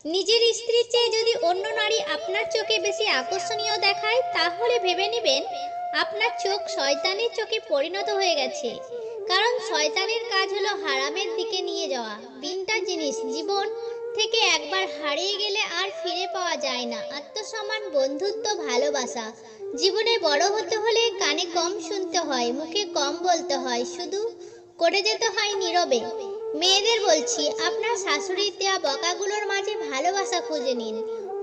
নিজের স্ত্রীর চেয়ে যদি অন্য নারী আপনার চোখে বেশি আকর্ষণীয় দেখায়, তাহলে ভেবে নেবেন আপনার চোখ শয়তানের চোখে পরিণত হয়ে গেছে। কারণ শয়তানের কাজ হলো হারামের দিকে নিয়ে যাওয়া। তিনটা জিনিস জীবন থেকে একবার হারিয়ে গেলে আর ফিরে পাওয়া যায় না: আত্মসম্মান, বন্ধুত্ব, ভালোবাসা। জীবনে বড় হতে হলে কানে কম শুনতে হয়, মুখে কম বলতে হয়, শুধু করে যেতে হয় নীরবে। মেয়েদের বলছি, আপনার শাশুড়ির দেওয়া বকাগুলোর মাঝে ভালোবাসা খুঁজে নিন।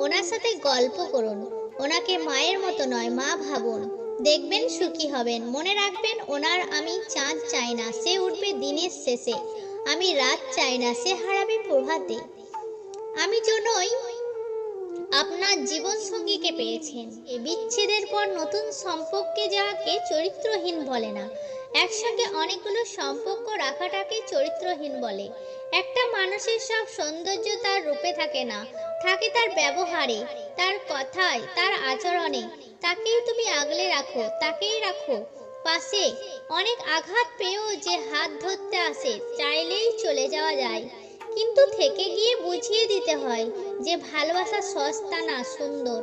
ওনার সাথে গল্প করুন, ওনাকে মায়ের মতো নয় মা ভাবুন, দেখবেন সুখী হবেন। মনে রাখবেন, ওনার আমি চাঁদ চাই না, সে উঠবে দিনের শেষে। আমি রাত চাই না, সে হারাবে প্রভাতে। আমি জন্যই আপনার জীবন সঙ্গীকে পেয়েছেন। এ বিচ্ছেদের পর নতুন সম্পর্কে যাওয়াকে চরিত্রহীন বলে না, একসঙ্গে অনেকগুলো সম্পর্ক রাখাটাকে চরিত্রহীন বলে। একটা মানুষের সব সৌন্দর্য তার রূপে থাকে না, থাকে তার ব্যবহারে, তার কথায়, তার আচরণে। তাকেই তুমি আগলে রাখো, তাকেই রাখো পাশে। অনেক আঘাত পেয়েও যে হাত ধরতে আসে, চাইলেই চলে যাওয়া যায়, কিন্তু থেকে গিয়ে বুঝিয়ে দিতে হয় যে ভালোবাসা সস্তা না, সুন্দর।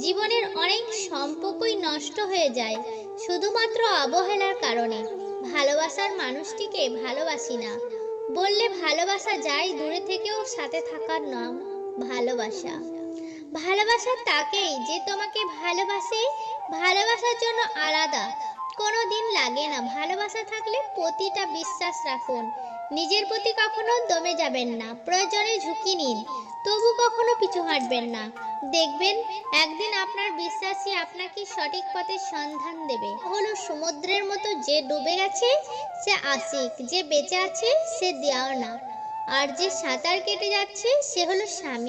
জীবনের অনেক সম্পর্কই নষ্ট হয়ে যায় শুধুমাত্র অবহেলার কারণে। ভালোবাসার মানুষটিকে ভালোবাসি না বললে ভালোবাসা যায় দূরে থেকেও, সাথে থাকার নাম ভালোবাসা। ভালোবাসা তাকেই যে তোমাকে ভালোবাসে। ভালোবাসার জন্য আলাদা কোনো দিন লাগে না। ভালোবাসা থাকলে প্রতিটা বিশ্বাস রাখুন, নিজের প্রতি কখনো দমে যাবেন না। প্রয়োজনে ঝুঁকি নিন, তবু কখনো পিছু হাঁটবেন না। দেখবেন একদিন আপনার বিশ্বাসই আপনাকে সঠিক পথের সন্ধান দেবে। হলো সমুদ্রের মতো, যে ডুবে গেছে সে আশিক, যে বেঁচে আছে সে দেওয়ানা, আর যে সাঁতার কেটে যাচ্ছে সে হলো স্বামী।